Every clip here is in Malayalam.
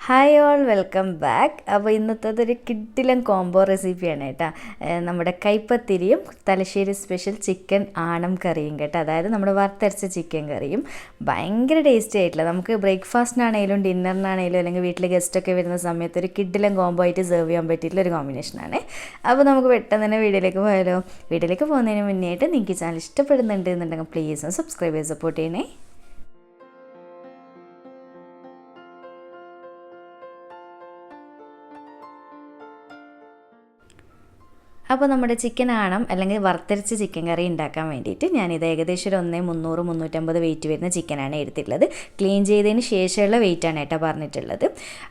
Hi all, welcome back. അപ്പോൾ ഇന്നത്തേതൊരു കിഡിലൻ കോംബോ റെസിപ്പിയാണ് കേട്ടോ. നമ്മുടെ കൈപ്പത്തിരിയും തലശ്ശേരി സ്പെഷ്യൽ ചിക്കൻ ആണം കറിയും കേട്ടോ. അതായത് നമ്മുടെ വറുത്തരച്ച ചിക്കൻ കറിയും ഭയങ്കര ടേസ്റ്റി ആയിട്ടുള്ള, നമുക്ക് ബ്രേക്ക്ഫാസ്റ്റിനാണേലും ഡിന്നറിനാണേലും അല്ലെങ്കിൽ വീട്ടിൽ ഗസ്റ്റൊക്കെ വരുന്ന സമയത്ത് ഒരു കിഡിലൻ കോംബോ ആയിട്ട് സെർവ് ചെയ്യാൻ പറ്റിയിട്ടുള്ള ഒരു കോമ്പിനേഷനാണ്. അപ്പോൾ നമുക്ക് പെട്ടെന്ന് തന്നെ വീഡിയോയിലേക്ക് പോയാലോ. വീഡിയോയിലേക്ക് പോകുന്നതിന് മുന്നേ ആയിട്ട് നിങ്ങൾക്ക് ഈ ചാനൽ ഇഷ്ടപ്പെടുന്നുണ്ട് എന്നുണ്ടെങ്കിൽ പ്ലീസ് ഒന്ന് സബ്സ്ക്രൈബ് ചെയ്ത് സപ്പോർട്ട് ചെയ്യണേ. അപ്പോൾ നമ്മുടെ ചിക്കൻ ആണം അല്ലെങ്കിൽ വറുത്തരച്ച് ചിക്കൻ കറി ഉണ്ടാക്കാൻ വേണ്ടിയിട്ട് ഞാനിത് ഏകദേശം ഒരു 300-350 വെയിറ്റ് വരുന്ന ചിക്കനാണ് എടുത്തിട്ടുള്ളത്. ക്ലീൻ ചെയ്തതിന് ശേഷമുള്ള വെയിറ്റാണ് കേട്ടോ പറഞ്ഞിട്ടുള്ളത്.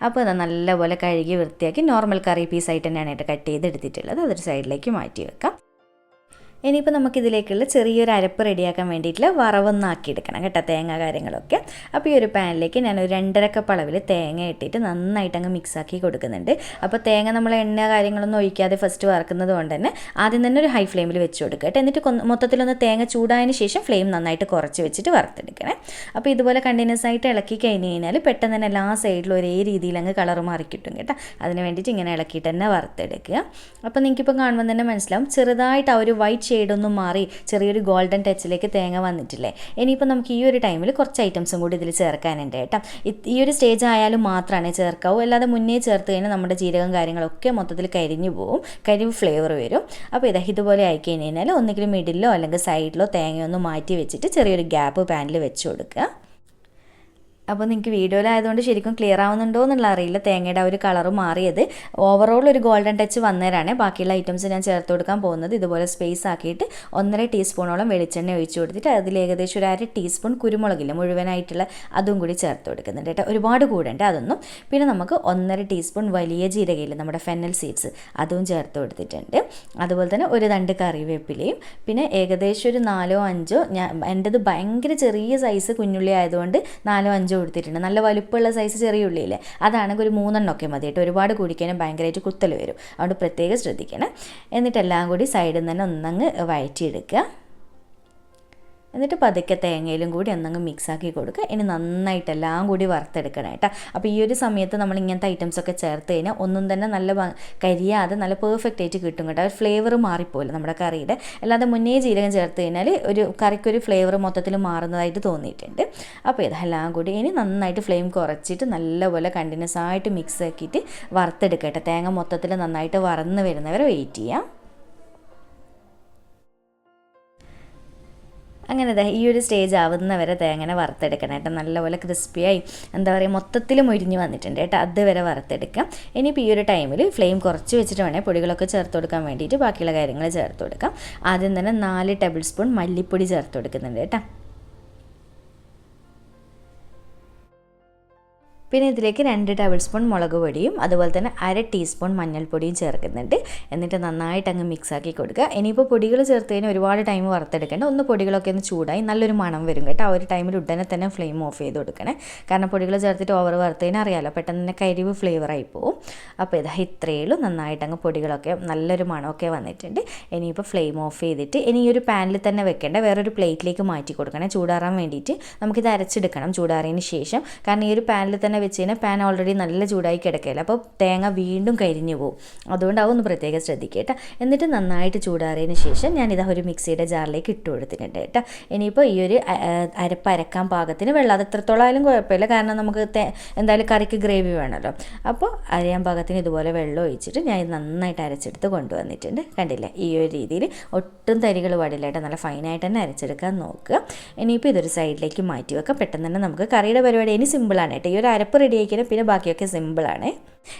അപ്പോൾ അത് നല്ലപോലെ കഴുകി വൃത്തിയാക്കി നോർമൽ കറി പീസായിട്ട് തന്നെയാണ് കേട്ടോ കട്ട് ചെയ്ത് എടുത്തിട്ടുള്ളത്. അതൊരു സൈഡിലേക്ക് മാറ്റി വെക്കാം. ഇനിയിപ്പോൾ നമുക്കിതിലേക്കുള്ള ചെറിയൊരു അരപ്പ് റെഡിയാക്കാൻ വേണ്ടിയിട്ടുള്ള വറവൊന്നാക്കിയെടുക്കണം കേട്ടോ, തേങ്ങ കാര്യങ്ങളൊക്കെ. അപ്പോൾ ഈ ഒരു പാനിലേക്ക് ഞാനൊരു 2.5 കപ്പ് അളവിൽ തേങ്ങ ഇട്ടിട്ട് നന്നായിട്ട് അങ്ങ് മിക്സാക്കി കൊടുക്കുന്നുണ്ട്. അപ്പോൾ തേങ്ങ നമ്മൾ എണ്ണ കാര്യങ്ങളൊന്നും ഒഴിക്കാതെ ഫസ്റ്റ് വറക്കുന്നത് കൊണ്ട് തന്നെ ആദ്യം തന്നെ ഒരു ഹൈ ഫ്ലെയിമിൽ വെച്ച് കൊടുക്കുക കേട്ടോ. എന്നിട്ട് മൊത്തത്തിലൊന്ന് തേങ്ങ ചൂടായതിന് ശേഷം ഫ്ലെയിം നന്നായിട്ട് കുറച്ച് വെച്ചിട്ട് വറുത്തെടുക്കണേ. അപ്പോൾ ഇതുപോലെ കണ്ടിന്യൂസ് ആയിട്ട് ഇളക്കി കഴിഞ്ഞ് കഴിഞ്ഞാൽ പെട്ടെന്ന് തന്നെ എല്ലാ സൈഡിലും ഒരേ രീതിയിൽ അങ്ങ് കളർ മാറി കിട്ടും കേട്ടോ. അതിന് വേണ്ടിയിട്ട് ഇങ്ങനെ ഇളക്കിയിട്ട് തന്നെ വറുത്തെടുക്കുക. അപ്പോൾ നിങ്ങൾക്കിപ്പോൾ കാണുമ്പോൾ തന്നെ മനസ്സിലാവും ചെറുതായിട്ട് ആ ഒരു വൈറ്റ് ഷെയ്ഡൊന്നും മാറി ചെറിയൊരു ഗോൾഡൻ ടച്ചിലേക്ക് തേങ്ങ വന്നിട്ടില്ലേ. ഇനിയിപ്പോൾ നമുക്ക് ഈ ഒരു ടൈമിൽ കുറച്ച് ഐറ്റംസും കൂടി ഇതിൽ ചേർക്കാനുണ്ട് കേട്ടോ. ഈ ഒരു സ്റ്റേജ് ആയാലും മാത്രമാണ് ചേർക്കാവൂ, അല്ലാതെ മുന്നേ ചേർത്ത് കഴിഞ്ഞാൽ നമ്മുടെ ജീരകം കാര്യങ്ങളൊക്കെ മൊത്തത്തിൽ കരിഞ്ഞു പോവും, കരിവ് ഫ്ലേവർ വരും. അപ്പോൾ ഇതുപോലെ ആയി കഴിഞ്ഞാൽ ഒന്നുകിൽ മിഡിലോ അല്ലെങ്കിൽ സൈഡിലോ തേങ്ങയൊന്ന് മാറ്റി വെച്ചിട്ട് ചെറിയൊരു ഗ്യാപ്പ് പാനിൽ വെച്ച് കൊടുക്കുക. അപ്പോൾ നിങ്ങൾക്ക് വീഡിയോയിലായതുകൊണ്ട് ശരിക്കും ക്ലിയർ ആവുന്നുണ്ടോ എന്നുള്ള അറിയില്ല, തേങ്ങയുടെ ആ ഒരു കളർ മാറിയത്. ഓവറോൾ ഒരു ഗോൾഡൻ ടച്ച് വന്നേരാണ് ബാക്കിയുള്ള ഐറ്റംസ് ഞാൻ ചേർത്ത് കൊടുക്കാൻ പോകുന്നത്. ഇതുപോലെ സ്പേസ് ആക്കിയിട്ട് 1.5 ടീസ്പൂണോളം വെളിച്ചെണ്ണ ഒഴിച്ച് കൊടുത്തിട്ട് അതിൽ ഏകദേശം ഒരു 1/2 ടീസ്പൂൺ കുരുമുളകില്ല മുഴുവനായിട്ടുള്ള അതും കൂടി ചേർത്ത് കൊടുക്കുന്നുണ്ട് കേട്ടോ. ഒരുപാട് കൂടണ്ട അതൊന്നും. പിന്നെ നമുക്ക് 1.5 ടീസ്പൂൺ വലിയ ജീരകയില്ല, നമ്മുടെ ഫെന്നൽ സീഡ്സ്, അതും ചേർത്ത് കൊടുത്തിട്ടുണ്ട്. അതുപോലെ തന്നെ ഒരു 2 കറിവേപ്പിലയും, പിന്നെ ഏകദേശം ഒരു 4-5, എൻ്റെത് ഭയങ്കര ചെറിയ സൈസ് കുഞ്ഞുള്ളി ആയതുകൊണ്ട് 4-5 കൊടുത്തിട്ടുണ്ട്. നല്ല വലുപ്പമുള്ള സൈസ് ചെറിയ ഉള്ളിയില്ലേ, അതാണെങ്കിൽ ഒരു 3 എണ്ണമൊക്കെ മതി കേട്ടോ. ഒരുപാട് കുടിക്കാനും ഭയങ്കരമായിട്ട് കുത്തൽ വരും, അതുകൊണ്ട് പ്രത്യേകം ശ്രദ്ധിക്കണം. എന്നിട്ടെല്ലാം കൂടി സൈഡിൽ നിന്ന് തന്നെ ഒന്നങ്ങ് വഴറ്റിയെടുക്കുക. എന്നിട്ട് പതുക്കെ തേങ്ങയിലും കൂടി ഒന്നങ്ങ് മിക്സാക്കി കൊടുക്കുക. ഇനി നന്നായിട്ട് എല്ലാം കൂടി വറുത്തെടുക്കണം കേട്ടോ. അപ്പോൾ ഈ ഒരു സമയത്ത് നമ്മൾ ഇങ്ങനത്തെ ഐറ്റംസൊക്കെ ചേർത്ത് കഴിഞ്ഞാൽ ഒന്നും തന്നെ നല്ല കരിയാതെ നല്ല പെർഫെക്റ്റ് ആയിട്ട് കിട്ടും കേട്ടോ. ഒരു ഫ്ലേവർ മാറിപ്പോയില്ല നമ്മുടെ കറിയുടെ. അല്ലാതെ മുന്നേ ജീരകം ചേർത്ത് കഴിഞ്ഞാൽ ഒരു കറിക്കൊരു ഫ്ലേവർ മൊത്തത്തിൽ മാറുന്നതായിട്ട് തോന്നിയിട്ടുണ്ട്. അപ്പോൾ ഇതെല്ലാം കൂടി ഇനി നന്നായിട്ട് ഫ്ലെയിം കുറച്ചിട്ട് നല്ലപോലെ കണ്ടിന്യൂസ് ആയിട്ട് മിക്സ് ആക്കിയിട്ട് വറുത്തെടുക്കട്ടെ. തേങ്ങ മൊത്തത്തിൽ നന്നായിട്ട് വറന്ന് വരുന്നവരെ വെയിറ്റ് ചെയ്യാം. അങ്ങനെ ഈ ഒരു സ്റ്റേജ് ആവുന്നവരെ തേങ്ങനെ വറുത്തെടുക്കണം കേട്ടോ. നല്ലപോലെ ക്രിസ്പിയായി എന്താ പറയുക മൊത്തത്തിൽ മൊരിഞ്ഞ് വന്നിട്ടുണ്ട് കേട്ടോ. അതുവരെ വറുത്തെടുക്കാം. ഇനിയിപ്പോൾ ഈ ഒരു ടൈമിൽ ഫ്ലെയിം കുറച്ച് വെച്ചിട്ട് വേണേൽ പൊടികളൊക്കെ ചേർത്ത് കൊടുക്കാൻ വേണ്ടിയിട്ട് ബാക്കിയുള്ള കാര്യങ്ങൾ ചേർത്ത് കൊടുക്കാം. ആദ്യം തന്നെ 4 ടേബിൾ സ്പൂൺ മല്ലിപ്പൊടി ചേർത്ത് കൊടുക്കുന്നുണ്ട് കേട്ടോ. പിന്നെ ഇതിലേക്ക് 2 ടേബിൾ സ്പൂൺ മുളക് പൊടിയും അതുപോലെ തന്നെ 1/2 ടീസ്പൂൺ മഞ്ഞൾപ്പൊടിയും ചേർക്കുന്നുണ്ട്. എന്നിട്ട് നന്നായിട്ട് അങ്ങ് മിക്സാക്കി കൊടുക്കുക. ഇനിയിപ്പോൾ പൊടികൾ ചേർത്ത് കഴിഞ്ഞാൽ ഒരുപാട് ടൈം വറുത്തെടുക്കേണ്ട. ഒന്ന് പൊടികളൊക്കെ ഒന്ന് ചൂടായി നല്ലൊരു മണം വരും കേട്ടോ. ആ ഒരു ടൈമിൽ ഉടനെ തന്നെ ഫ്ലെയിം ഓഫ് ചെയ്ത് കൊടുക്കണേ. കാരണം പൊടികൾ ചേർത്തിട്ട് ഓവർ വറുത്ത് കഴിഞ്ഞാൽ അറിയാമല്ലോ പെട്ടെന്ന് തന്നെ കരിവ് ഫ്ലേവറായി പോവും. അപ്പോൾ ഇത്രയേ ഉള്ളൂ. നന്നായിട്ട് അങ്ങ് പൊടികളൊക്കെ നല്ലൊരു മണമൊക്കെ വന്നിട്ടുണ്ട്. ഇനിയിപ്പോൾ ഫ്ലെയിം ഓഫ് ചെയ്തിട്ട് ഇനി ഈ ഒരു പാനിൽ തന്നെ വെക്കേണ്ട, വേറൊരു പ്ലേറ്റിലേക്ക് മാറ്റി കൊടുക്കണേ. ചൂടാറാൻ വേണ്ടിയിട്ട് നമുക്കിത് അരച്ചെടുക്കണം ചൂടാറിയതിന് ശേഷം. കാരണം ഈ ഒരു പാനിൽ തന്നെ വെച്ച് കഴിഞ്ഞാൽ പാൻ ഓൾറെഡി നല്ല ചൂടായി കിടക്കില്ല, അപ്പോൾ തേങ്ങ വീണ്ടും കരിഞ്ഞു പോകും. അതുകൊണ്ട് അതൊന്ന് പ്രത്യേകം ശ്രദ്ധിക്കുക കേട്ടോ. എന്നിട്ട് നന്നായിട്ട് ചൂടാറിയതിന് ശേഷം ഞാനിതാ ഒരു മിക്സിയുടെ ജാറിലേക്ക് ഇട്ട് കൊടുത്തിട്ടുണ്ട് കേട്ടോ. ഇനിയിപ്പോൾ ഈ ഒരു അരപ്പ് അരക്കാൻ പാകത്തിന് വെള്ളം, അത് എത്രത്തോളം ആയാലും കുഴപ്പമില്ല, കാരണം നമുക്ക് എന്തായാലും കറിക്ക് ഗ്രേവി വേണമല്ലോ. അപ്പോൾ അരയാൻ പാകത്തിന് ഇതുപോലെ വെള്ളം ഒഴിച്ചിട്ട് ഞാൻ ഇത് നന്നായിട്ട് അരച്ചെടുത്ത് കൊണ്ടുവന്നിട്ടുണ്ട്. കണ്ടില്ലേ, ഈ ഒരു രീതിയിൽ ഒട്ടും തരികൾ പാടില്ല കേട്ടോ. നല്ല ഫൈനായിട്ട് തന്നെ അരച്ചെടുക്കാൻ നോക്കുക. ഇനിയിപ്പോൾ ഇതൊരു സൈഡിലേക്ക് മാറ്റി വെക്കാം. പെട്ടെന്ന് തന്നെ നമുക്ക് കറിയുടെ പരിപാടി ഇനി സിമ്പിളാണ് കേട്ടോ. ഈ ഒരു അരപ്പ് റെഡിയാക്കിയാൽ പിന്നെ ബാക്കിയൊക്കെ സിമ്പിളാണ്.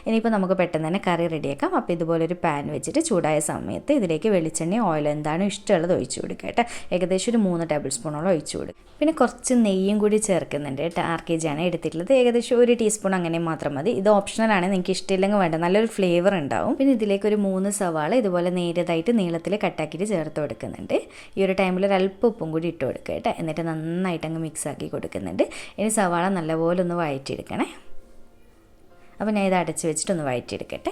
ഇനിയിപ്പോൾ നമുക്ക് പെട്ടെന്ന് തന്നെ കറി റെഡിയാക്കാം. അപ്പോൾ ഇതുപോലൊരു പാൻ വെച്ചിട്ട് ചൂടായ സമയത്ത് ഇതിലേക്ക് വെളിച്ചെണ്ണ ഓയിലോ എന്താണോ ഇഷ്ടമുള്ളത് ഒഴിച്ചു കൊടുക്കുക കേട്ടോ. ഏകദേശം ഒരു 3 ടേബിൾ സ്പൂണോളം ഒഴിച്ചു കൊടുക്കുക. പിന്നെ കുറച്ച് നെയ്യും കൂടി ചേർക്കുന്നുണ്ട് കേട്ടോ. 1 kg ആണ് എടുത്തിട്ടുള്ളത്. ഏകദേശം 1 ടീസ്പൂൺ അങ്ങനെ മാത്രം മതി. ഇത് ഓപ്ഷണലാണ്, നിങ്ങൾക്ക് ഇഷ്ടമില്ലെങ്കിൽ വേണ്ട, നല്ലൊരു ഫ്ലേവർ ഉണ്ടാവും. പിന്നെ ഇതിലേക്ക് ഒരു 3 സവാള ഇതുപോലെ നേരിയതായിട്ട് നീളത്തിൽ കട്ടാക്കിയിട്ട് ചേർത്ത് കൊടുക്കുന്നുണ്ട്. ഈ ഒരു ടൈമിൽ ഒരു അല്പം ഉപ്പും കൂടി ഇട്ട് കൊടുക്കുക കേട്ടോ. എന്നിട്ട് നന്നായിട്ട് അങ്ങ് മിക്സ് ആക്കി കൊടുക്കുന്നുണ്ട്. ഇനി സവാള നല്ലപോലെ ഒന്ന് വഴറ്റിയെടുക്കണേ. അപ്പോൾ ഞാൻ ഇത് അടച്ച് വെച്ചിട്ടൊന്ന് വഴറ്റിയെടുക്കട്ടെ.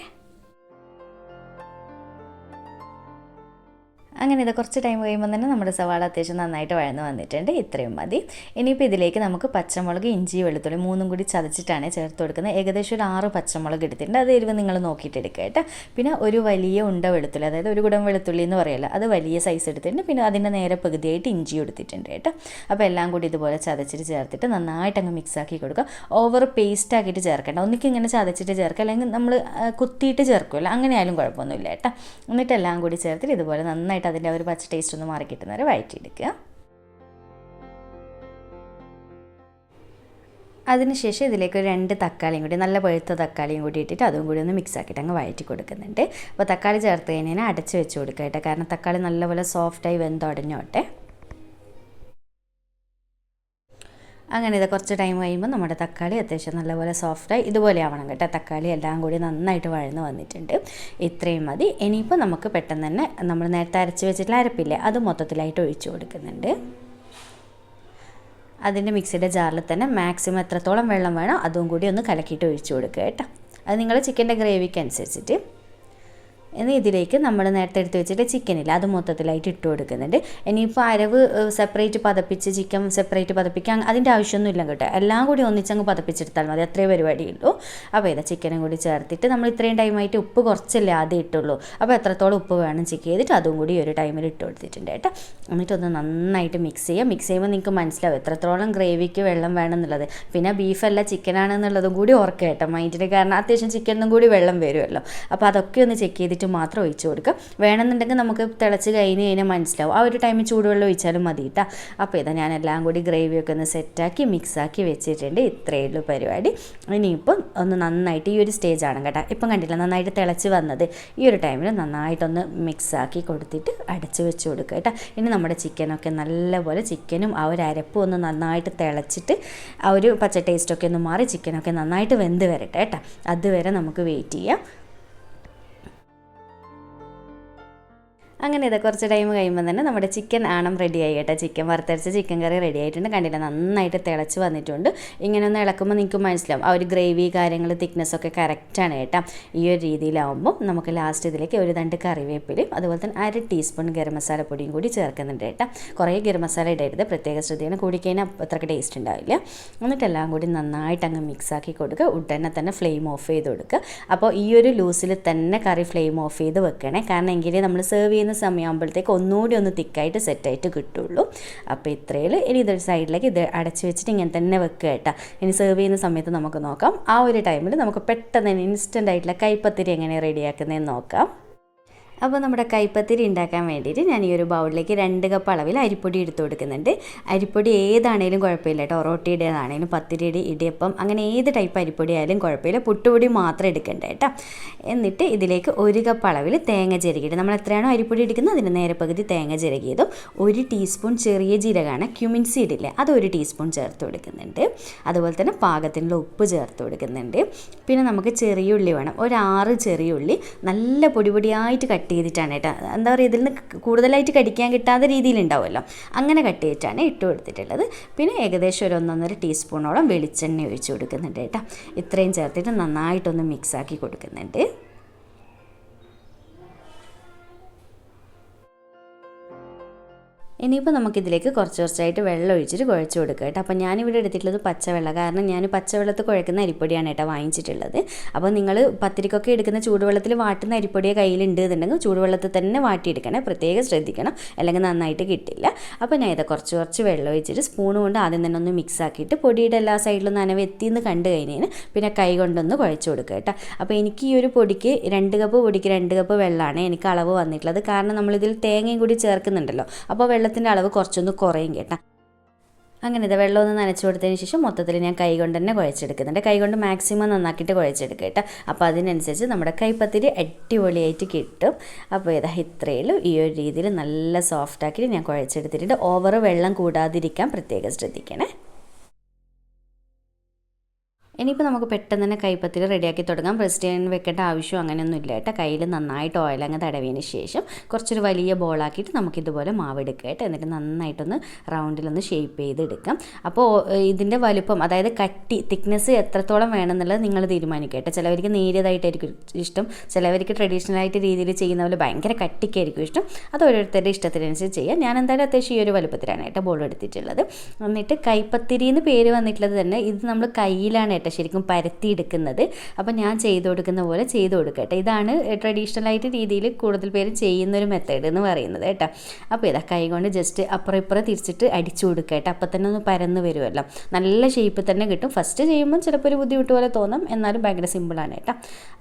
അങ്ങനെ ഇത് കുറച്ച് ടൈം കഴിയുമ്പോൾ തന്നെ നമ്മുടെ സവാള അത്യാവശ്യം നന്നായിട്ട് വഴന്ന് വന്നിട്ടുണ്ട്. ഇത്രയും മതി. ഇനിയിപ്പോൾ ഇതിലേക്ക് നമുക്ക് പച്ചമുളക്, ഇഞ്ചി, വെളുത്തുള്ളി മൂന്നും കൂടി ചതച്ചിട്ടാണ് ചേർത്ത് കൊടുക്കുന്നത്. ഏകദേശം ഒരു 6 പച്ചമുളക് എടുത്തിട്ടുണ്ട്. അത് എരിവ് നിങ്ങൾ നോക്കിയിട്ട് എടുക്കുക കേട്ടോ. പിന്നെ ഒരു വലിയ ഉണ്ട വെളുത്തുള്ളി, അതായത് ഒരു കുടം വെളുത്തുള്ളി എന്ന് പറയുമല്ലോ, അത് വലിയ സൈസ് എടുത്തിട്ടുണ്ട്. പിന്നെ അതിൻ്റെ നേരെ പകുതിയായിട്ട് ഇഞ്ചി എടുത്തിട്ടുണ്ട് കേട്ടോ. അപ്പോൾ എല്ലാം കൂടി ഇതുപോലെ ചതച്ചിട്ട് ചേർത്തിട്ട് നന്നായിട്ട് അങ്ങ് മിക്സാക്കി കൊടുക്കുക. ഓവർ പേസ്റ്റ് ആക്കിയിട്ട് ചേർക്കേണ്ട. ഒന്നിക്ക് ഇങ്ങനെ ചതച്ചിട്ട് ചേർക്കുക, അല്ലെങ്കിൽ നമ്മൾ കുത്തിയിട്ട് ചേർക്കുമല്ലോ, അങ്ങനെ ആയാലും കുഴപ്പമൊന്നുമില്ല കേട്ടോ. എന്നിട്ട് എല്ലാം കൂടി ചേർത്തിട്ട് ഇതുപോലെ നന്നായിട്ട് അതിൻ്റെ ഒരു പച്ച ടേസ്റ്റ് ഒന്ന് മാറി കിട്ടുന്നവരെ വഴറ്റിയെടുക്കുക. അതിനുശേഷം ഇതിലേക്ക് ഒരു 2 തക്കാളിയും കൂടി, നല്ല പഴുത്ത തക്കാളിയും കൂടി ഇട്ടിട്ട് അതും കൂടി ഒന്ന് മിക്സ് ആക്കിയിട്ട് അങ്ങ് വഴറ്റി കൊടുക്കുന്നുണ്ട്. അപ്പോൾ തക്കാളി ചേർത്ത് കഴിഞ്ഞാൽ അടച്ച് വെച്ച് കൊടുക്കുക കേട്ടോ, കാരണം തക്കാളി നല്ലപോലെ സോഫ്റ്റായി വെന്തുടഞ്ഞോട്ടെ. അങ്ങനെ ഇത് കുറച്ച് ടൈം കഴിയുമ്പോൾ നമ്മുടെ തക്കാളി അത്യാവശ്യം നല്ലപോലെ സോഫ്റ്റായി ഇതുപോലെ ആവണം കേട്ടോ. തക്കാളി എല്ലാം കൂടി നന്നായിട്ട് വഴന്ന് വന്നിട്ടുണ്ട്. ഇത്രയും മതി. ഇനിയിപ്പോൾ നമുക്ക് പെട്ടെന്ന് തന്നെ നമ്മൾ നേരത്തെ അരച്ച് വെച്ചിട്ടുള്ള അരപ്പില്ലേ, അത് മൊത്തത്തിലായിട്ട് ഒഴിച്ചു കൊടുക്കുന്നുണ്ട്. അതിൻ്റെ മിക്സിയുടെ ജാറിൽ തന്നെ മാക്സിമം എത്രത്തോളം വെള്ളം വേണോ അതും കൂടി ഒന്ന് കലക്കിയിട്ട് ഒഴിച്ചു കൊടുക്കുക കേട്ടോ. അത് നിങ്ങൾ ചിക്കൻ്റെ ഗ്രേവിക്ക് അനുസരിച്ചിട്ട്. ഇനി ഇതിലേക്ക് നമ്മൾ നേരത്തെ എടുത്ത് വെച്ചിട്ട് ചിക്കനില്ല, അത് മൊത്തത്തിലായിട്ട് ഇട്ട് കൊടുക്കുന്നുണ്ട്. ഇനിയിപ്പോൾ അരവ് സെപ്പറേറ്റ് പതപ്പിച്ച് ചിക്കൻ സെപ്പറേറ്റ് പതപ്പിക്കാൻ അതിൻ്റെ ആവശ്യമൊന്നുമില്ല കേട്ടോ. എല്ലാം കൂടി ഒന്നിച്ചങ്ങ് പതപ്പിച്ചെടുത്താൽ മതി, അത്രേ പരിപാടിയുള്ളൂ. അപ്പോൾ ഇതാ ചിക്കനും കൂടി ചേർത്തിട്ട് നമ്മൾ ഇത്രയും ടൈമായിട്ട് ഉപ്പ് കുറച്ചല്ലേ ആദ്യം ഇട്ടുള്ളൂ. അപ്പോൾ എത്രത്തോളം ഉപ്പ് വേണം ചെക്ക് ചെയ്തിട്ട് അതും കൂടി ഒരു ടൈമിൽ ഇട്ട് കൊടുത്തിട്ടുണ്ട് കേട്ടോ. എന്നിട്ടൊന്ന് നന്നായിട്ട് മിക്സ് ചെയ്യുക. മിക്സ് ചെയ്യുമ്പോൾ നിങ്ങൾക്ക് മനസ്സിലാവും എത്രത്തോളം ഗ്രേവിക്ക് വെള്ളം വേണമെന്നുള്ളത്. പിന്നെ ബീഫല്ല ചിക്കനാണെന്നുള്ളതും കൂടി ഓർക്കുക കേട്ടോ മൈൻഡിൽ, കാരണം അത്യാവശ്യം ചിക്കനും കൂടി വെള്ളം വരുമല്ലോ. അപ്പോൾ അതൊക്കെ ഒന്ന് ചെക്ക് ചെയ്തിട്ട് മാത്രം ഒഴിച്ച് കൊടുക്കുക. വേണമെന്നുണ്ടെങ്കിൽ നമുക്ക് തിളച്ച് കഴിഞ്ഞാൽ മനസ്സിലാവും. ആ ഒരു ടൈമിൽ ചൂടുവെള്ളം ഒഴിച്ചാലും മതി കേട്ടോ. അപ്പോൾ ഇതാ ഞാൻ എല്ലാം കൂടി ഗ്രേവിയൊക്കെ ഒന്ന് സെറ്റാക്കി മിക്സാക്കി വെച്ചിട്ടുണ്ട്. ഇത്രയേ ഉള്ളൂ പരിപാടി. ഇനിയിപ്പം ഒന്ന് നന്നായിട്ട് ഈ ഒരു സ്റ്റേജാണ് കേട്ടോ. ഇപ്പം കണ്ടില്ല നന്നായിട്ട് തിളച്ച് വന്നത്. ഈ ഒരു ടൈമിൽ നന്നായിട്ടൊന്ന് മിക്സാക്കി കൊടുത്തിട്ട് അടച്ച് വെച്ച് കൊടുക്കുക കേട്ടോ. ഇനി നമ്മുടെ ചിക്കനൊക്കെ നല്ലപോലെ ചിക്കനും ആ ഒരു അരപ്പും ഒന്ന് നന്നായിട്ട് തിളച്ചിട്ട് ആ ഒരു പച്ച ടേസ്റ്റൊക്കെ ഒന്ന് മാറി ചിക്കനൊക്കെ നന്നായിട്ട് വെന്ത് വരട്ടെ കേട്ടോ. അതുവരെ നമുക്ക് വെയിറ്റ് ചെയ്യാം. അങ്ങനെ ഇത് കുറച്ച് ടൈം കഴിയുമ്പോൾ തന്നെ നമ്മുടെ ചിക്കൻ ആണം റെഡിയായി കേട്ടോ. ചിക്കൻ വറുത്തരച്ച ചിക്കൻ കറി റെഡി ആയിട്ടുണ്ട്. കണ്ടില്ല നന്നായിട്ട് തിളച്ച് വന്നിട്ടുണ്ട്. ഇങ്ങനെ ഒന്ന് ഇളക്കുമ്പോൾ നിങ്ങൾക്ക് മനസ്സിലാവും ആ ഒരു ഗ്രേവി കാര്യങ്ങൾ തിക്നെസ്സൊക്കെ കറക്റ്റാണ് കേട്ടോ. ഈ ഒരു രീതിയിലാവുമ്പോൾ നമുക്ക് ലാസ്റ്റ് ഇതിലേക്ക് ഒരു 2 കറിവേപ്പിലയും അതുപോലെ തന്നെ 1/2 ടീസ്പൂൺ ഗരം മസാല പൊടിയും കൂടി ചേർക്കുന്നുണ്ട് കേട്ടോ. കുറേ ഗരം മസാല ഇടരുത്, പ്രത്യേക ശ്രദ്ധിക്കണം, കൂടിക്കഴിഞ്ഞാൽ അത്രയ്ക്ക് ടേസ്റ്റ് ഉണ്ടാവില്ല. എന്നിട്ടെല്ലാം കൂടി നന്നായിട്ട് അങ്ങ് മിക്സാക്കി കൊടുക്കുക. ഉടനെ തന്നെ ഫ്ലെയിം ഓഫ് ചെയ്ത് കൊടുക്കുക. അപ്പോൾ ഈ ഒരു ലൂസിൽ തന്നെ കറി ഫ്ലെയിം ഓഫ് ചെയ്ത് വെക്കണേ, കാരണം എങ്കിലേ നമ്മൾ സെർവ് ചെയ്യുന്ന സമയമാകുമ്പോഴത്തേക്ക് ഒന്നുകൂടി ഒന്ന് തിക്കായിട്ട് സെറ്റായിട്ട് കിട്ടുള്ളൂ. അപ്പോൾ ഇത്രയിൽ ഇനി ഇതൊരു സൈഡിലേക്ക് ഇത് അടച്ച് വെച്ചിട്ട് ഇങ്ങനെ തന്നെ വെക്കുക കേട്ടോ. ഇനി സെർവ് ചെയ്യുന്ന സമയത്ത് നമുക്ക് നോക്കാം. ആ ഒരു ടൈമിൽ നമുക്ക് പെട്ടെന്ന് ഇൻസ്റ്റൻ്റ് ആയിട്ടുള്ള കൈപ്പത്തിരി എങ്ങനെ റെഡിയാക്കുന്നതെന്ന് നോക്കാം. അപ്പോൾ നമ്മുടെ കൈപ്പത്തിരി ഉണ്ടാക്കാൻ വേണ്ടിയിട്ട് ഞാൻ ഈ ഒരു ബൗളിലേക്ക് 2 കപ്പ് അളവിൽ അരിപ്പൊടി എടുത്ത് കൊടുക്കുന്നുണ്ട്. അരിപ്പൊടി ഏതാണേലും കുഴപ്പമില്ല കേട്ടോ. ഒറോട്ടിയുടേതാണേലും പത്തിരിയുടെ ഇടിയപ്പം അങ്ങനെ ഏത് ടൈപ്പ് അരിപ്പൊടി ആയാലും കുഴപ്പമില്ല. പുട്ടുപൊടി മാത്രം എടുക്കണ്ട കേട്ടോ. എന്നിട്ട് ഇതിലേക്ക് 1 കപ്പ് അളവിൽ തേങ്ങ ചിരകിയിട്ട് നമ്മൾ എത്രയാണോ അരിപ്പൊടി എടുക്കുന്നത് അതിന് നേരെ പകുതി തേങ്ങ ചിരകിയതും 1 ടീസ്പൂൺ ചെറിയ ജീരകമാണ്, ക്യുമിൻ സീഡില്ലേ, അത് 1 ടീസ്പൂൺ ചേർത്ത് കൊടുക്കുന്നുണ്ട്. അതുപോലെ തന്നെ പാകത്തിനുള്ള ഉപ്പ് ചേർത്ത് കൊടുക്കുന്നുണ്ട്. പിന്നെ നമുക്ക് ചെറിയ ഉള്ളി വേണം, ഒരു 6 ചെറിയ ഉള്ളി നല്ല പൊടിയായിട്ട് കട്ട് ചെയ്തിട്ടാണ് കേട്ടോ. എന്താ പറയുക, ഇതിൽ നിന്ന് കൂടുതലായിട്ട് കടിക്കാൻ കിട്ടാത്ത രീതിയിലുണ്ടാവുമല്ലോ, അങ്ങനെ കട്ട് ചെയ്തിട്ടാണ് ഇട്ട് കൊടുത്തിട്ടുള്ളത്. പിന്നെ ഏകദേശം ഒരു 1.5 ടീസ്പൂണോളം വെളിച്ചെണ്ണ ഒഴിച്ച് കൊടുക്കുന്നുണ്ട് കേട്ടോ. ഇത്രയും ചേർത്തിട്ട് നന്നായിട്ടൊന്ന് മിക്സാക്കി കൊടുക്കുന്നുണ്ട്. ഇനിയിപ്പോൾ നമുക്കിതിലേക്ക് കുറച്ചായിട്ട് വെള്ളം ഒഴിച്ചിട്ട് കുഴച്ച് കൊടുക്കുക കേട്ടോ. അപ്പോൾ ഞാനിവിടെ എടുത്തിട്ടുള്ളത് പച്ചവെള്ളം, കാരണം ഞാൻ പച്ചവെള്ളത്തിൽ കുഴക്കുന്ന അരിപ്പൊടിയാണ് കേട്ടോ വാങ്ങിച്ചിട്ടുള്ളത്. അപ്പോൾ നിങ്ങൾ പത്തിരിക്കൊക്കെ എടുക്കുന്ന ചൂടുവെള്ളത്തിൽ വാട്ടുന്ന അരിപ്പൊടിയെ കയ്യിലുണ്ട് എന്നുണ്ടെങ്കിൽ ചൂടുവെള്ളത്തിൽ തന്നെ വാട്ടിയെടുക്കണേ, പ്രത്യേകം ശ്രദ്ധിക്കണം, അല്ലെങ്കിൽ നന്നായിട്ട് കിട്ടില്ല. അപ്പോൾ ഞാൻ ഇത് കുറച്ച് വെള്ളം ഒഴിച്ചിട്ട് സ്പൂൺ കൊണ്ട് ആദ്യം തന്നെ ഒന്ന് മിക്സ് ആക്കിയിട്ട് പൊടിയുടെ എല്ലാ സൈഡിലും നനവ് എത്തിയെന്ന് കണ്ടു കഴിഞ്ഞാൽ പിന്നെ കൈ കൊണ്ടൊന്ന് കുഴച്ച് കൊടുക്കുക കേട്ടോ. അപ്പോൾ എനിക്ക് ഈ ഒരു പൊടിക്ക് 2 കപ്പ് പൊടിക്ക് 2 കപ്പ് വെള്ളമാണ് എനിക്ക് അളവ് വന്നിട്ടുള്ളത്, കാരണം നമ്മളിതിൽ തേങ്ങയും കൂടി ചേർക്കുന്നുണ്ടല്ലോ. അപ്പോൾ വെള്ളത്തിൻ്റെ അളവ് കുറച്ചൊന്ന് കുറയും കേട്ടോ. അങ്ങനെ ഇത് വെള്ളം ഒന്ന് നനച്ച് കൊടുത്തതിന് ശേഷം മൊത്തത്തിൽ ഞാൻ കൈ കൊണ്ട് തന്നെ കുഴച്ചെടുക്കുന്നുണ്ട്. കൈ കൊണ്ട് മാക്സിമം നന്നാക്കിയിട്ട് കുഴച്ചെടുക്കുക കേട്ടോ. അപ്പോൾ അതിനനുസരിച്ച് നമ്മുടെ കൈപ്പത്തിരി അടിപൊളിയായിട്ട് കിട്ടും. അപ്പോൾ ഇത്രയേ ഉള്ളൂ. ഈ ഒരു രീതിയിൽ നല്ല സോഫ്റ്റാക്കിയിട്ട് ഞാൻ കുഴച്ചെടുത്തിട്ടുണ്ട്. ഓവർ വെള്ളം കൂടാതിരിക്കാൻ പ്രത്യേകം ശ്രദ്ധിക്കണേ. ഇനിയിപ്പോൾ നമുക്ക് പെട്ടെന്ന് തന്നെ കൈപ്പത്തിരി റെഡിയാക്കി തുടങ്ങാം. പ്രസ് ചെയ്യാൻ വെക്കേണ്ട ആവശ്യം അങ്ങനെയൊന്നും ഇല്ല കേട്ടോ. കയ്യിൽ നന്നായിട്ട് ഓയിൽ അങ്ങ് തടവിയതിന് ശേഷം കുറച്ചൊരു വലിയ ബോളാക്കിയിട്ട് നമുക്കിതുപോലെ മാവ് എടുക്കുക കേട്ടോ. എന്നിട്ട് നന്നായിട്ടൊന്ന് റൗണ്ടിലൊന്ന് ഷേപ്പ് ചെയ്തെടുക്കാം. അപ്പോൾ ഇതിൻ്റെ വലുപ്പം, അതായത് കട്ടി, തിക്നെസ് എത്രത്തോളം വേണമെന്നുള്ളത് നിങ്ങൾ തീരുമാനിക്കുക കേട്ടോ. ചിലവർക്ക് നേരിയതായിട്ടായിരിക്കും ഇഷ്ടം, ചിലവർക്ക് ട്രഡീഷണലായിട്ട് രീതിയിൽ ചെയ്യുന്ന പോലെ ഭയങ്കര കട്ടിക്കായിരിക്കും ഇഷ്ടം. അത് ഓരോരുത്തരുടെ ഇഷ്ടത്തിനനുസരിച്ച് ചെയ്യാം. ഞാൻ എന്തായാലും അത്യാവശ്യം ഈ ഒരു വലുപ്പത്തിലാണ് കേട്ടോ ബോൾ എടുത്തിട്ടുള്ളത്. എന്നിട്ട് കൈപ്പത്തിരി എന്ന് പേര് വന്നിട്ടുള്ളത് തന്നെ ഇത് നമ്മൾ കയ്യിലാണ് ശരിക്കും പരത്തിയെടുക്കുന്നത്. അപ്പം ഞാൻ ചെയ്ത് കൊടുക്കുന്ന പോലെ ചെയ്ത് കൊടുക്കട്ടെ. ഇതാണ് ട്രഡീഷണലായിട്ട് രീതിയിൽ കൂടുതൽ പേര് ചെയ്യുന്നൊരു മെത്തേഡ് എന്ന് പറയുന്നത് കേട്ടോ. അപ്പോൾ ഇതാ കൈ കൊണ്ട് ജസ്റ്റ് അപ്പുറം ഇപ്പുറം തിരിച്ചിട്ട് അടിച്ചു കൊടുക്കട്ടെ. അപ്പം തന്നെ ഒന്ന് പരന്ന് വരുമല്ലോ, നല്ല ഷേപ്പിൽ തന്നെ കിട്ടും. ഫസ്റ്റ് ചെയ്യുമ്പോൾ ചിലപ്പോൾ ഒരു ബുദ്ധിമുട്ട് പോലെ തോന്നും, എന്നാലും ഭയങ്കര സിമ്പിളാണ് കേട്ടോ.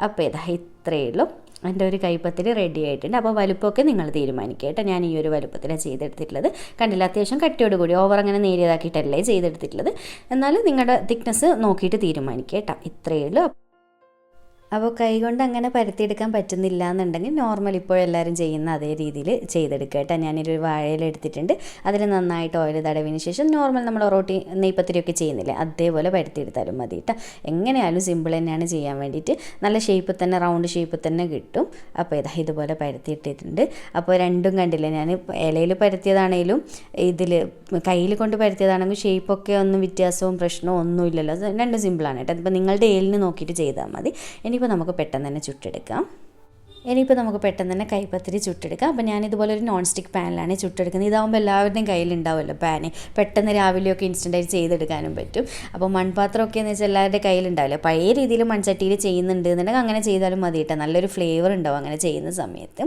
അപ്പോൾ ഇതാ ഇത്രയേ ഉള്ളൂ. എൻ്റെ ഒരു കൈപ്പത്തിരി റെഡി ആയിട്ടുണ്ട്. അപ്പോൾ വലുപ്പമൊക്കെ നിങ്ങൾ തീരുമാനിക്കുക കേട്ടോ. ഞാൻ ഈ ഒരു വലുപ്പത്തിലാണ് ചെയ്തെടുത്തിട്ടുള്ളത്. കണ്ടില്ല, അത്യാവശ്യം കട്ടിയോട് കൂടി, ഓവർ അങ്ങനെ നേരിയതാക്കിയിട്ടല്ലേ ചെയ്തെടുത്തിട്ടുള്ളത്. എന്നാലും നിങ്ങളുടെ തിക്നെസ് നോക്കിയിട്ട് തീരുമാനിക്കുക കേട്ടോ. ഇത്രയേ ഉള്ളൂ. അപ്പോൾ കൈകൊണ്ട് അങ്ങനെ പരത്തിയെടുക്കാൻ പറ്റുന്നില്ല എന്നുണ്ടെങ്കിൽ നോർമൽ ഇപ്പോഴെല്ലാവരും ചെയ്യുന്ന അതേ രീതിയിൽ ചെയ്തെടുക്കുക കേട്ടോ. ഞാനൊരു വാഴയില എടുത്തിട്ടുണ്ട്. അതിൽ നന്നായിട്ട് ഓയിൽ തടവിന് ശേഷം നോർമൽ നമ്മൾ റൊട്ടി നെയ്പത്തിരിയൊക്കെ ചെയ്യുന്നില്ലേ, അതേപോലെ പരത്തിയെടുത്താലും മതി കേട്ടോ. എങ്ങനെയാലും സിമ്പിൾ തന്നെയാണ് ചെയ്യാൻ വേണ്ടിയിട്ട്. നല്ല ഷേപ്പിൽ തന്നെ, റൗണ്ട് ഷേപ്പിൽ തന്നെ കിട്ടും. അപ്പോൾ ഇതാ ഇതുപോലെ പരത്തിയിട്ടിട്ടുണ്ട്. അപ്പോൾ രണ്ടും കണ്ടില്ലേ, ഞാൻ ഇലയിൽ പരത്തിയതാണെങ്കിലും ഇതിൽ കയ്യിൽ കൊണ്ട് പരത്തിയതാണെങ്കിൽ ഷേപ്പൊക്കെ ഒന്നും വ്യത്യാസവും പ്രശ്നവും ഒന്നുമില്ലല്ലോ. രണ്ടും സിമ്പിളാണ് കേട്ടോ. അപ്പോൾ നിങ്ങളുടെ ഏലിന് നോക്കിയിട്ട് ചെയ്താൽ മതി. ഇനിയിപ്പോൾ നമുക്ക് പെട്ടെന്ന് തന്നെ ചുട്ടെടുക്കാം. കൈപ്പത്തിരി ചുട്ടെടുക്കാം. അപ്പോൾ ഞാനിതുപോലെ ഒരു നോൺ സ്റ്റിക്ക് പാനിലാണ് ചുട്ടെടുക്കുന്നത്. ഇതാകുമ്പോൾ എല്ലാവരുടെയും കയ്യിലുണ്ടാവുമല്ലോ പാന്, പെട്ടെന്ന് രാവിലെയൊക്കെ ഇൻസ്റ്റൻ്റായിട്ട് ചെയ്തെടുക്കാനും പറ്റും. അപ്പോൾ മൺപാത്രമൊക്കെ എന്ന് വെച്ചാൽ എല്ലാവരുടെ കയ്യിലുണ്ടാവില്ല. പഴയ രീതിയിൽ മൺചട്ടിയിൽ ചെയ്യുന്നുണ്ട് എന്നുണ്ടെങ്കിൽ അങ്ങനെ ചെയ്താലും മതി കേട്ടോ. നല്ലൊരു ഫ്ലേവർ ഉണ്ടാവും അങ്ങനെ ചെയ്യുന്ന സമയത്ത്.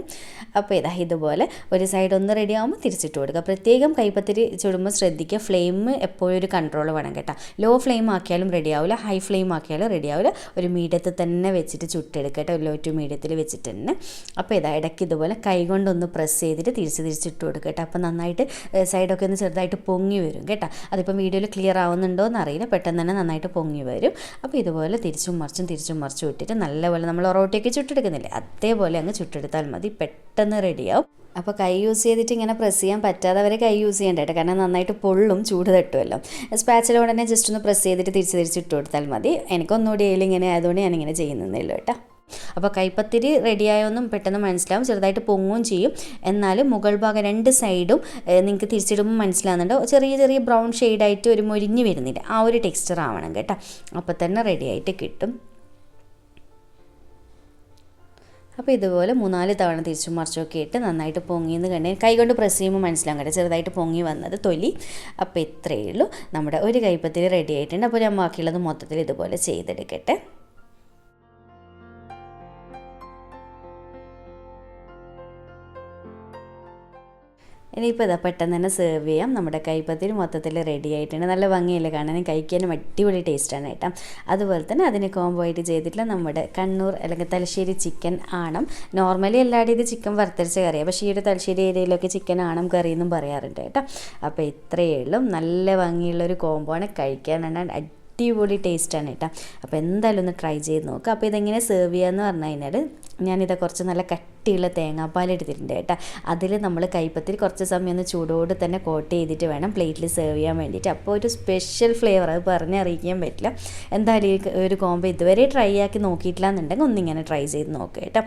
അപ്പോൾ ഇതുപോലെ ഒരു സൈഡ് ഒന്ന് റെഡി ആകുമ്പോൾ തിരിച്ചിട്ട് കൊടുക്കുക. പ്രത്യേകം കൈപ്പത്തിരി ചുടുമ്പോൾ ശ്രദ്ധിക്കുക, ഫ്ലെയിം എപ്പോഴും ഒരു കൺട്രോൾ വേണം കേട്ടോ. ലോ ഫ്ലെയിം ആക്കിയാലും റെഡി ആവില്ല, ഹൈ ഫ്ലെയിം ആക്കിയാലും റെഡി ആവില്ല. ഒരു മീഡിയത്തിൽ തന്നെ വെച്ചിട്ട് ചുട്ടെടുക്കുക കേട്ടോ. ലോ ടു മീഡിയത്തിൽ വെച്ചിട്ട് തന്നെ. അപ്പോൾ ഇടയ്ക്ക് ഇതുപോലെ കൈ കൊണ്ടൊന്ന് പ്രസ് ചെയ്തിട്ട് തിരിച്ചിട്ട് കൊടുക്കുക കേട്ടോ. അപ്പോൾ നന്നായിട്ട് സൈഡൊക്കെ ഒന്ന് ചെറുതായിട്ട് പൊങ്ങി വരും കേട്ടോ. അതിപ്പം വീഡിയോയിൽ ക്ലിയർ ആവുന്നുണ്ടോ എന്നറിയില്ല, പെട്ടെന്ന് തന്നെ നന്നായിട്ട് പൊങ്ങി വരും. അപ്പോൾ ഇതുപോലെ തിരിച്ചും മറിച്ചും ഇട്ടിട്ട് നല്ലപോലെ നമ്മൾ ഒറോട്ടിയൊക്കെ ചുട്ടെടുക്കുന്നില്ലേ, അതേപോലെ അങ്ങ് ചുട്ടെടുത്താൽ മതി, പെട്ടെന്ന് റെഡിയാവും. അപ്പോൾ കൈ യൂസ് ചെയ്തിട്ട് ഇങ്ങനെ പ്രസ് ചെയ്യാൻ പറ്റാത്തവരെ കൈ യൂസ് ചെയ്യേണ്ട കേട്ടോ, കാരണം നന്നായിട്ട് പൊള്ളും, ചൂട് തട്ടുമല്ലോ. സ്പാച്ചിലോടെ തന്നെ ജസ്റ്റ് ഒന്ന് പ്രസ് ചെയ്തിട്ട് തിരിച്ചിട്ട് കൊടുത്താൽ മതി. എനിക്കൊന്നുകൂടി ഇങ്ങനെ ആയതുകൊണ്ട് ഞാനിങ്ങനെ ചെയ്യുന്നില്ല കേട്ടോ. അപ്പോൾ കൈപ്പത്തിരി റെഡിയായൊന്നും പെട്ടെന്ന് മനസ്സിലാവും, ചെറുതായിട്ട് പൊങ്ങുകയും ചെയ്യും. എന്നാലും മുകൾ ഭാഗം രണ്ട് സൈഡും നിങ്ങൾക്ക് തിരിച്ചിടുമ്പോൾ മനസ്സിലാകുന്നുണ്ടോ, ചെറിയ ബ്രൗൺ ഷെയ്ഡായിട്ട് ഒരു മൊരിഞ്ഞ് വരുന്നില്ല, ആ ഒരു ടെക്സ്ചർ ആവണം കേട്ടോ. അപ്പോൾ തന്നെ റെഡിയായിട്ട് കിട്ടും. അപ്പോൾ ഇതുപോലെ 3-4 തവണ തിരിച്ചും മറിച്ചൊക്കെ ഇട്ട് നന്നായിട്ട് പൊങ്ങിയെന്ന് കണ്ടേ കൈ കൊണ്ട് പ്രസ് ചെയ്യുമ്പോൾ മനസ്സിലാകും കേട്ടോ, ചെറുതായിട്ട് പൊങ്ങി വന്നത് തൊലി. അപ്പോൾ ഇത്രയേ ഉള്ളൂ, നമ്മുടെ ഒരു കൈപ്പത്തിരി റെഡി ആയിട്ടുണ്ട്. അപ്പോൾ ഞാൻ ബാക്കിയുള്ളത് മൊത്തത്തിൽ ഇതുപോലെ ചെയ്തെടുക്കട്ടെ. ഇനിയിപ്പോൾ ഇതാ പെട്ടെന്ന് തന്നെ സെർവ് ചെയ്യാം. നമ്മുടെ കൈപ്പത്തിരി മൊത്തത്തിൽ റെഡി ആയിട്ടുണ്ട്. നല്ല ഭംഗിയല്ലേ കാണാനും, കഴിക്കാനും അടിപൊളി ടേസ്റ്റാണ് കേട്ടോ. അതുപോലെ തന്നെ അതിന് കോംബോ ആയിട്ട് ചെയ്തിട്ടുള്ള നമ്മുടെ കണ്ണൂർ അല്ലെങ്കിൽ തലശ്ശേരി ചിക്കൻ ആണം. നോർമലി എല്ലാവരും ഇത് ചിക്കൻ വറുത്തരച്ച കറിയാണ്, പക്ഷേ ഈ ഒരു തലശ്ശേരി ഏരിയയിലൊക്കെ ചിക്കൻ ആണം കറി എന്നും പറയാറുണ്ട് കേട്ടോ. അപ്പോൾ ഇത്രയേ ഉള്ളൂ, നല്ല ഭംഗിയുള്ളൊരു കോംബോ ആണ്, കഴിക്കാനാണ് അടിപൊളി ടേസ്റ്റാണ് കേട്ടോ. അപ്പോൾ എന്തായാലും ഒന്ന് ട്രൈ ചെയ്ത് നോക്കുക. അപ്പോൾ ഇതെങ്ങനെ സെർവ് ചെയ്യാമെന്ന് പറഞ്ഞു കഴിഞ്ഞാൽ ഞാനിത് കുറച്ച് നല്ല കട്ടിയുള്ള തേങ്ങാപ്പാൽ എടുത്തിട്ടുണ്ട് കേട്ടോ. അതിൽ നമ്മൾ കൈപ്പത്തിരി കുറച്ച് സമയം ഒന്ന് ചൂടോട് തന്നെ കോട്ട് ചെയ്തിട്ട് വേണം പ്ലേറ്റിൽ സെർവ് ചെയ്യാൻ വേണ്ടിയിട്ട്. അപ്പോൾ ഒരു സ്പെഷ്യൽ ഫ്ലേവർ, അത് പറഞ്ഞറിയിക്കാൻ പറ്റില്ല. എന്തായാലും ഈ ഒരു കോംബോ ഇതുവരെ ട്രൈ ആക്കി നോക്കിയിട്ടില്ല എന്നുണ്ടെങ്കിൽ ഒന്നിങ്ങനെ ട്രൈ ചെയ്ത് നോക്കുക കേട്ടോ.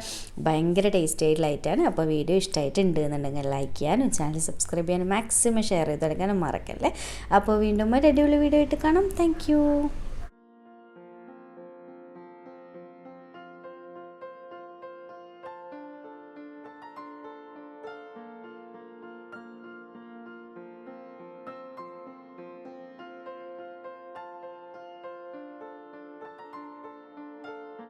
ഭയങ്കര ടേസ്റ്റി ആയിട്ടുള്ള ഐറ്റമാണ്. അപ്പോൾ വീഡിയോ ഇഷ്ടമായിട്ടുണ്ട് എന്നുണ്ടെങ്കിൽ ലൈക്ക് ചെയ്യാനും ചാനൽ സബ്സ്ക്രൈബ് ചെയ്യാനും മാക്സിമം ഷെയർ ചെയ്ത് കൊടുക്കാനും മറക്കല്ലേ. അപ്പോൾ വീണ്ടും ഒരു അടിപൊളി വീഡിയോ ആയിട്ട് കാണാം. താങ്ക്